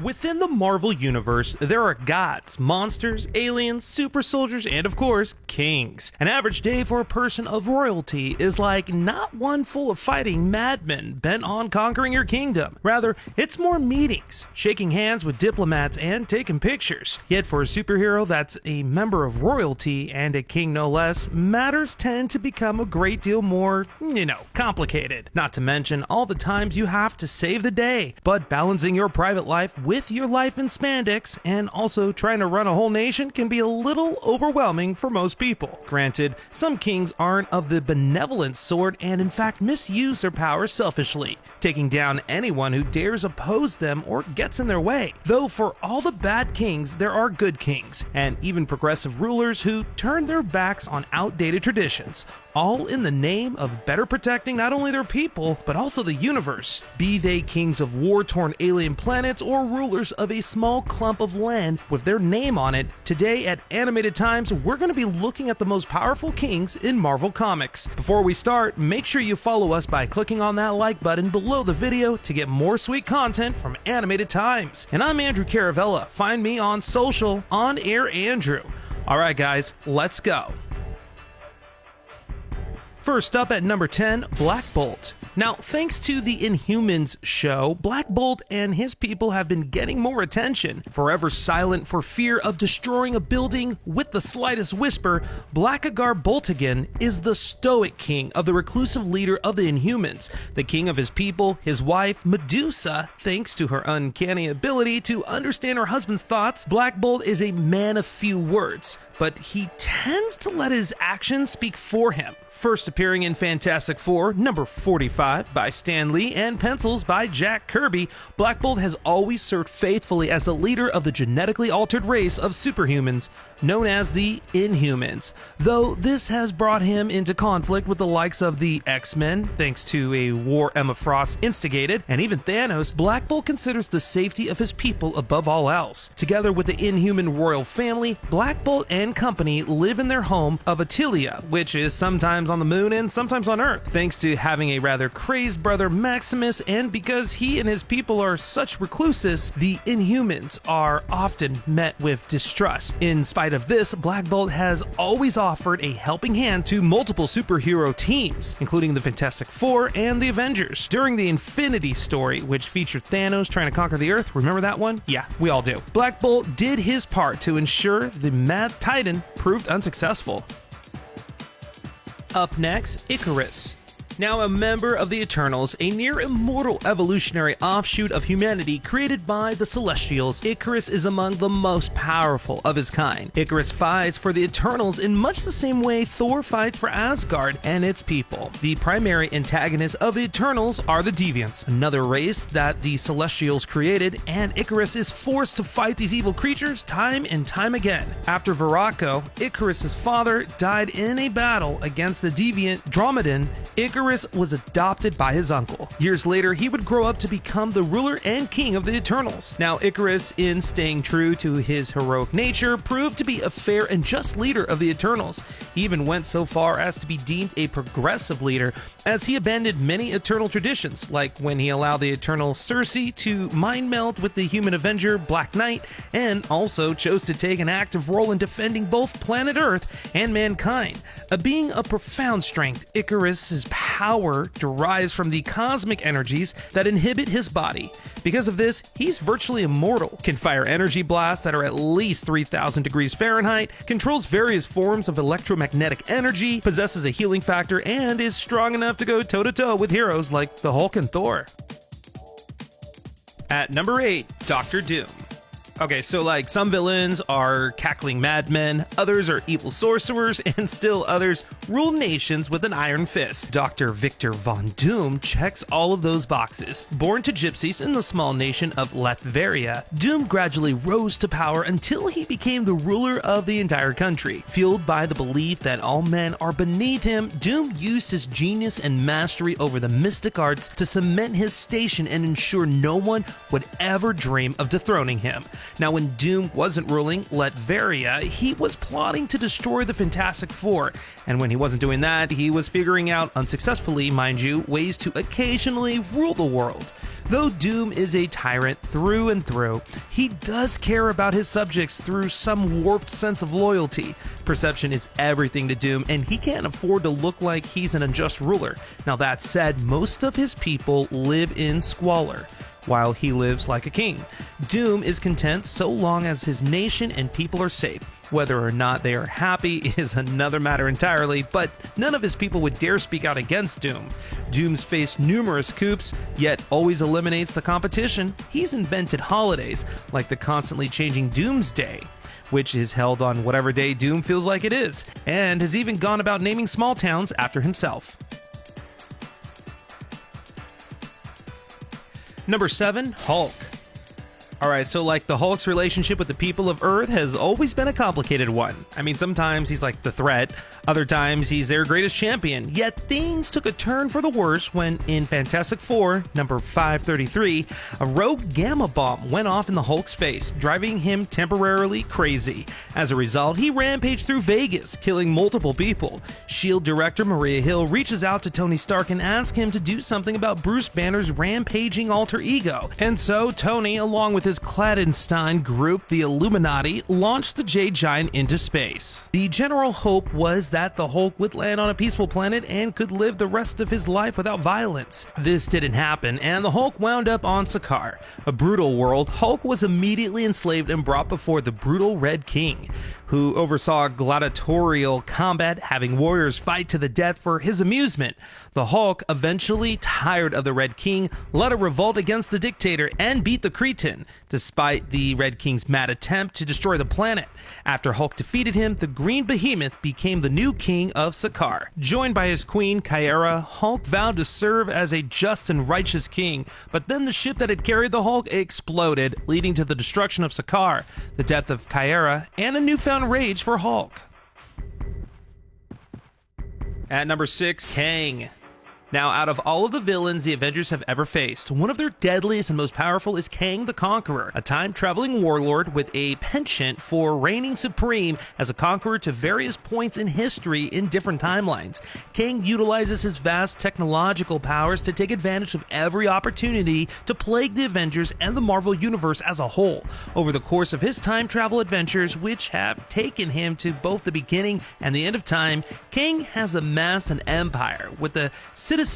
Within the Marvel Universe, there are gods, monsters, aliens, super soldiers, and of course, kings. An average day for a person of royalty is like not one full of fighting madmen bent on conquering your kingdom. Rather, it's more meetings, shaking hands with diplomats, and taking pictures. Yet for a superhero that's a member of royalty, and a king no less, matters tend to become a great deal more, complicated. Not to mention all the times you have to save the day, but balancing your private life with your life in spandex and also trying to run a whole nation can be a little overwhelming for most people. Granted, some kings aren't of the benevolent sort and in fact misuse their power selfishly, taking down anyone who dares oppose them or gets in their way. Though for all the bad kings, there are good kings, and even progressive rulers who turn their backs on outdated traditions, all in the name of better protecting not only their people, but also the universe. Be they kings of war-torn alien planets or rulers of a small clump of land with their name on it, today at Animated Times, we're going to be looking at the most powerful kings in Marvel Comics. Before we start, make sure you follow us by clicking on that like button below the video to get more sweet content from Animated Times. And I'm Andrew Caravella. Find me on social, On Air Andrew. Alright guys, let's go. First up at number 10, Black Bolt. Now, thanks to the Inhumans show, Black Bolt and his people have been getting more attention. Forever silent for fear of destroying a building with the slightest whisper, Blackagar Boltagan is the stoic king of the reclusive leader of the Inhumans, the king of his people, his wife, Medusa. Thanks to her uncanny ability to understand her husband's thoughts, Black Bolt is a man of few words, but he tends to let his actions speak for him. First appearing in Fantastic Four, number 45 by Stan Lee and pencils by Jack Kirby, Black Bolt has always served faithfully as the leader of the genetically altered race of superhumans, known as the Inhumans. Though this has brought him into conflict with the likes of the X-Men, thanks to a war Emma Frost instigated, and even Thanos, Black Bolt considers the safety of his people above all else. Together with the Inhuman royal family, Black Bolt and company live in their home of Atilia, which is sometimes on the moon and sometimes on Earth, thanks to having a rather crazed brother Maximus, and because he and his people are such recluses, the Inhumans are often met with distrust. In spite of this, Black Bolt has always offered a helping hand to multiple superhero teams, including the Fantastic Four and the Avengers. During the Infinity Story, which featured Thanos trying to conquer the Earth, remember that one? Yeah, we all do. Black Bolt did his part to ensure the Mad Titan proved unsuccessful. Up next, Icarus. Now a member of the Eternals, a near-immortal evolutionary offshoot of humanity created by the Celestials, Icarus is among the most powerful of his kind. Icarus fights for the Eternals in much the same way Thor fights for Asgard and its people. The primary antagonists of the Eternals are the Deviants, another race that the Celestials created, and Icarus is forced to fight these evil creatures time and time again. After Viraco, Icarus's father, died in a battle against the deviant Dromedon, Icarus was adopted by his uncle. Years later, he would grow up to become the ruler and king of the Eternals. Now, Icarus, in staying true to his heroic nature, proved to be a fair and just leader of the Eternals. He even went so far as to be deemed a progressive leader, as he abandoned many Eternal traditions, like when he allowed the Eternal Circe to mind meld with the human Avenger Black Knight, and also chose to take an active role in defending both planet Earth and mankind. Being of profound strength, Icarus's power derives from the cosmic energies that inhibit his body. Because of this, he's virtually immortal, can fire energy blasts that are at least 3,000 degrees Fahrenheit, controls various forms of electromagnetic energy, possesses a healing factor, and is strong enough to go toe-to-toe with heroes like the Hulk and Thor. At number 8, Dr. Doom. Okay, so like some villains are cackling madmen, others are evil sorcerers, and still others rule nations with an iron fist. Dr. Victor Von Doom checks all of those boxes. Born to gypsies in the small nation of Latveria, Doom gradually rose to power until he became the ruler of the entire country. Fueled by the belief that all men are beneath him, Doom used his genius and mastery over the mystic arts to cement his station and ensure no one would ever dream of dethroning him. Now, when Doom wasn't ruling Latveria, he was plotting to destroy the Fantastic Four, and when he wasn't doing that, he was figuring out, unsuccessfully mind you, ways to occasionally rule the world. Though Doom is a tyrant through and through, he does care about his subjects through some warped sense of loyalty. Perception is everything to Doom, and he can't afford to look like he's an unjust ruler. Now that said, most of his people live in squalor, while he lives like a king. Doom is content so long as his nation and people are safe. Whether or not they are happy is another matter entirely, but none of his people would dare speak out against Doom. Doom's faced numerous coups, yet always eliminates the competition. He's invented holidays, like the constantly changing Doomsday, which is held on whatever day Doom feels like it is, and has even gone about naming small towns after himself. Number 7, Hulk. Alright, so like the Hulk's relationship with the people of Earth has always been a complicated one. I mean, sometimes he's like the threat, other times he's their greatest champion, yet things took a turn for the worse when in Fantastic Four, number 533, a rogue gamma bomb went off in the Hulk's face, driving him temporarily crazy. As a result, he rampaged through Vegas, killing multiple people. S.H.I.E.L.D. director Maria Hill reaches out to Tony Stark and asks him to do something about Bruce Banner's rampaging alter ego. And so Tony, along with his clandestine group, the Illuminati, launched the Jade Giant into space. The general hope was that the Hulk would land on a peaceful planet and could live the rest of his life without violence. This didn't happen, and the Hulk wound up on Sakaar, a brutal world. Hulk was immediately enslaved and brought before the brutal Red King, who oversaw gladiatorial combat, having warriors fight to the death for his amusement. The Hulk, eventually tired of the Red King, led a revolt against the dictator and beat the Cretan, despite the Red King's mad attempt to destroy the planet. After Hulk defeated him, the Green Behemoth became the new king of Sakaar. Joined by his queen, Kyra, Hulk vowed to serve as a just and righteous king, but then the ship that had carried the Hulk exploded, leading to the destruction of Sakaar, the death of Kyra, and a newfound rage for Hulk. At number 6, Kang. Now, out of all of the villains the Avengers have ever faced, one of their deadliest and most powerful is Kang the Conqueror, a time-traveling warlord with a penchant for reigning supreme as a conqueror to various points in history in different timelines. Kang utilizes his vast technological powers to take advantage of every opportunity to plague the Avengers and the Marvel Universe as a whole. Over the course of his time travel adventures, which have taken him to both the beginning and the end of time, Kang has amassed an empire with the citizenry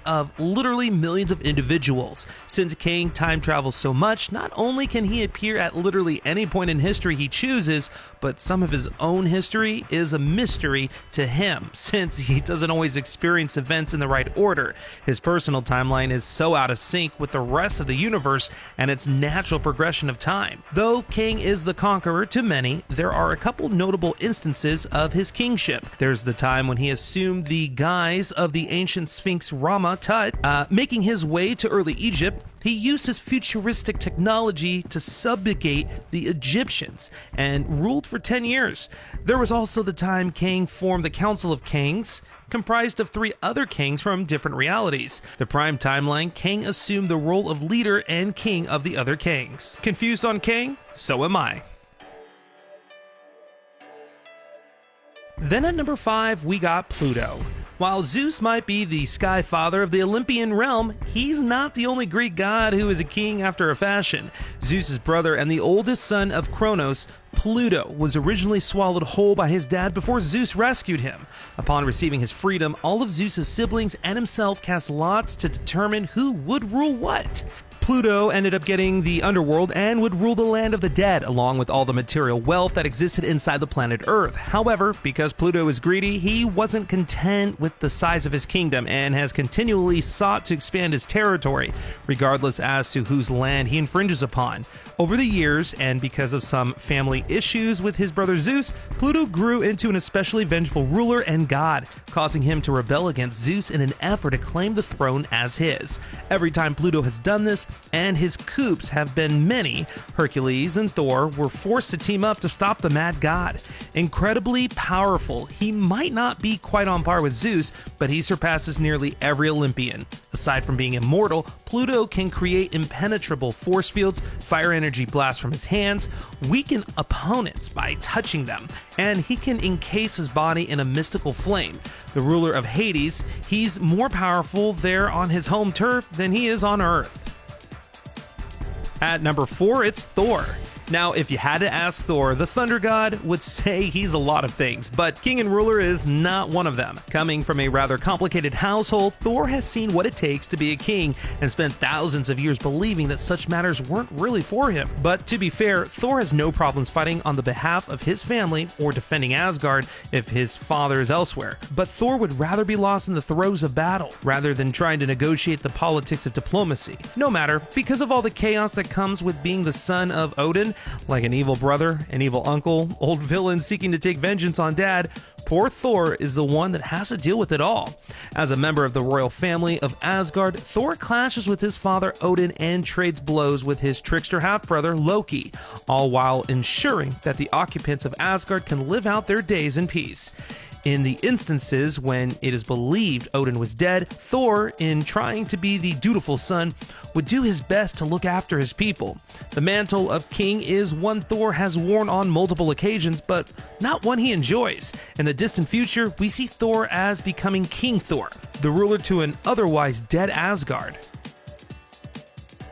of literally millions of individuals. Since Kang time travels so much, not only can he appear at literally any point in history he chooses, but some of his own history is a mystery to him, since he doesn't always experience events in the right order. His personal timeline is so out of sync with the rest of the universe and its natural progression of time. Though Kang is the conqueror to many, there are a couple notable instances of his kingship. There's the time when he assumed the guise of the ancient Sphinx Rama Tut, making his way to early Egypt. He used his futuristic technology to subjugate the Egyptians and ruled for 10 years. There was also the time Kang formed the Council of Kangs, comprised of 3 other Kangs from different realities. The prime timeline, Kang assumed the role of leader and king of the other Kangs. Confused on Kang? So am I. Then at number 5, we got Pluto. While Zeus might be the sky father of the Olympian realm, he's not the only Greek god who is a king after a fashion. Zeus's brother and the oldest son of Kronos, Pluto, was originally swallowed whole by his dad before Zeus rescued him. Upon receiving his freedom, all of Zeus's siblings and himself cast lots to determine who would rule what. Pluto ended up getting the underworld and would rule the land of the dead, along with all the material wealth that existed inside the planet Earth. However, because Pluto is greedy, he wasn't content with the size of his kingdom and has continually sought to expand his territory, regardless as to whose land he infringes upon. Over the years, and because of some family issues with his brother Zeus, Pluto grew into an especially vengeful ruler and god, causing him to rebel against Zeus in an effort to claim the throne as his. Every time Pluto has done this, and his coups have been many, Hercules and Thor were forced to team up to stop the mad god. Incredibly powerful, he might not be quite on par with Zeus, but he surpasses nearly every Olympian. Aside from being immortal, Pluto can create impenetrable force fields, fire energy blasts from his hands, weaken opponents by touching them, and he can encase his body in a mystical flame. The ruler of Hades, he's more powerful there on his home turf than he is on Earth. At number 4, it's Thor. Now, if you had to ask Thor, the thunder god would say he's a lot of things, but king and ruler is not one of them. Coming from a rather complicated household, Thor has seen what it takes to be a king and spent thousands of years believing that such matters weren't really for him. But to be fair, Thor has no problems fighting on the behalf of his family or defending Asgard if his father is elsewhere. But Thor would rather be lost in the throes of battle rather than trying to negotiate the politics of diplomacy. No matter, because of all the chaos that comes with being the son of Odin, like an evil brother, an evil uncle, old villain seeking to take vengeance on dad, poor Thor is the one that has to deal with it all. As a member of the royal family of Asgard, Thor clashes with his father Odin and trades blows with his trickster half-brother Loki, all while ensuring that the occupants of Asgard can live out their days in peace. In the instances when it is believed Odin was dead, Thor, in trying to be the dutiful son, would do his best to look after his people. The mantle of king is one Thor has worn on multiple occasions, but not one he enjoys. In the distant future, we see Thor as becoming King Thor, the ruler to an otherwise dead Asgard.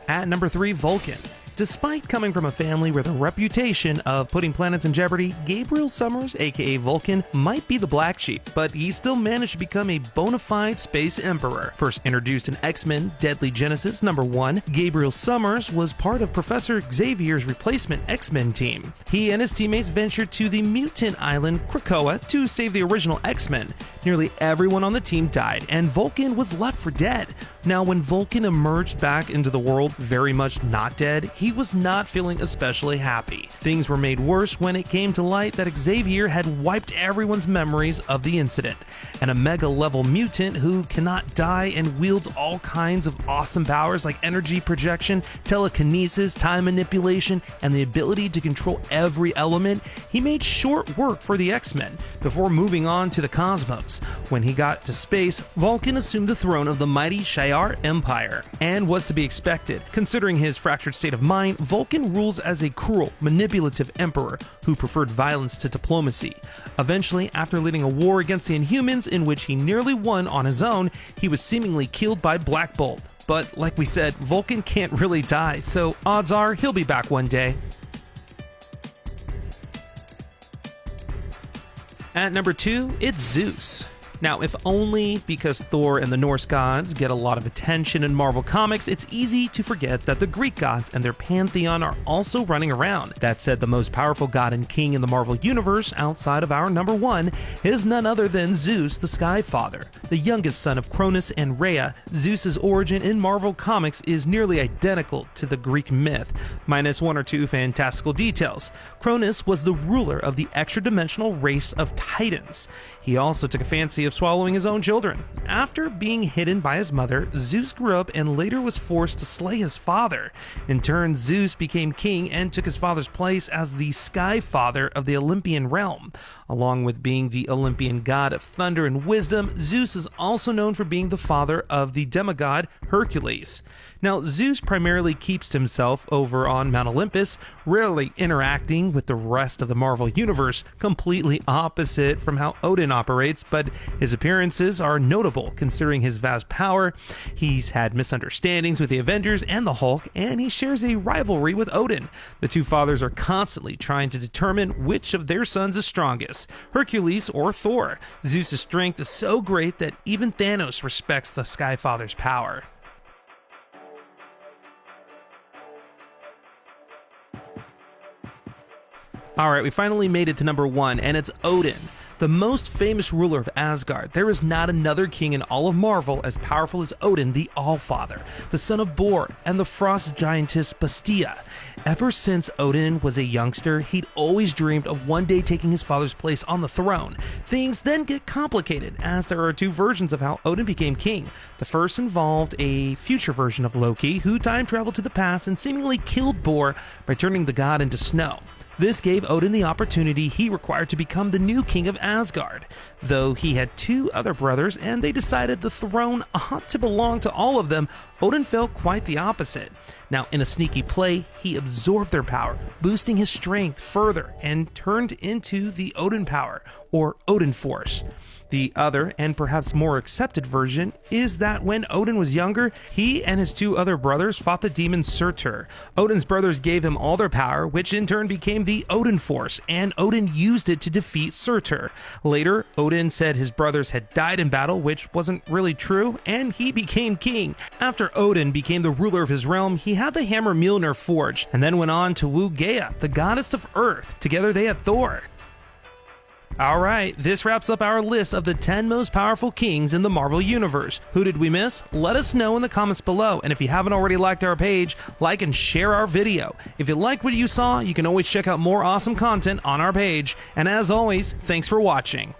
At number 3, Vulcan. Despite coming from a family with a reputation of putting planets in jeopardy, Gabriel Summers, aka Vulcan, might be the black sheep, but he still managed to become a bona fide space emperor. First introduced in X-Men Deadly Genesis number 1, Gabriel Summers was part of Professor Xavier's replacement X-Men team. He and his teammates ventured to the mutant island Krakoa to save the original X-Men. Nearly everyone on the team died, and Vulcan was left for dead. Now, when Vulcan emerged back into the world very much not dead, he was not feeling especially happy. Things were made worse when it came to light that Xavier had wiped everyone's memories of the incident, and a mega-level mutant who cannot die and wields all kinds of awesome powers like energy projection, telekinesis, time manipulation, and the ability to control every element, he made short work for the X-Men before moving on to the cosmos. When he got to space, Vulcan assumed the throne of the mighty Shi'ar Empire, and was to be expected. Considering his fractured state of mind, Vulcan rules as a cruel, manipulative emperor who preferred violence to diplomacy. Eventually, after leading a war against the Inhumans in which he nearly won on his own, he was seemingly killed by Black Bolt. But like we said, Vulcan can't really die, so odds are he'll be back one day. At number 2, it's Zeus. Now, if only because Thor and the Norse gods get a lot of attention in Marvel Comics, it's easy to forget that the Greek gods and their pantheon are also running around. That said, the most powerful god and king in the Marvel Universe, outside of our number 1, is none other than Zeus, the Sky Father. The youngest son of Cronus and Rhea, Zeus's origin in Marvel Comics is nearly identical to the Greek myth, minus one or two fantastical details. Cronus was the ruler of the extra-dimensional race of Titans. He also took a fancy of swallowing his own children. After being hidden by his mother, Zeus grew up and later was forced to slay his father. In turn, Zeus became king and took his father's place as the Sky Father of the Olympian realm. Along with being the Olympian god of thunder and wisdom, Zeus is also known for being the father of the demigod Hercules. Now, Zeus primarily keeps himself over on Mount Olympus, rarely interacting with the rest of the Marvel Universe, completely opposite from how Odin operates, but his appearances are notable considering his vast power. He's had misunderstandings with the Avengers and the Hulk, and he shares a rivalry with Odin. The two fathers are constantly trying to determine which of their sons is strongest, Hercules or Thor. Zeus' strength is so great that even Thanos respects the Sky Father's power. Alright, we finally made it to number 1, and it's Odin. The most famous ruler of Asgard. There is not another king in all of Marvel as powerful as Odin, the Allfather, the son of Bor and the frost giantess Bastia. Ever since Odin was a youngster, he'd always dreamed of one day taking his father's place on the throne. Things then get complicated, as there are two versions of how Odin became king. The first involved a future version of Loki, who time traveled to the past and seemingly killed Bor by turning the god into snow. This gave Odin the opportunity he required to become the new king of Asgard. Though he had two other brothers and they decided the throne ought to belong to all of them, Odin felt quite the opposite. Now, in a sneaky play, he absorbed their power, boosting his strength further and turned into the Odin power, or Odin Force. The other, and perhaps more accepted version, is that when Odin was younger, he and his two other brothers fought the demon Surtur. Odin's brothers gave him all their power, which in turn became the Odin Force, and Odin used it to defeat Surtur. Later, Odin said his brothers had died in battle, which wasn't really true, and he became king. After Odin became the ruler of his realm, he had the hammer Mjolnir forged, and then went on to woo Gaia, the goddess of Earth. Together they had Thor. Alright, this wraps up our list of the 10 most powerful kings in the Marvel Universe. Who did we miss? Let us know in the comments below, and if you haven't already liked our page, like and share our video. If you liked what you saw, you can always check out more awesome content on our page, and as always, thanks for watching.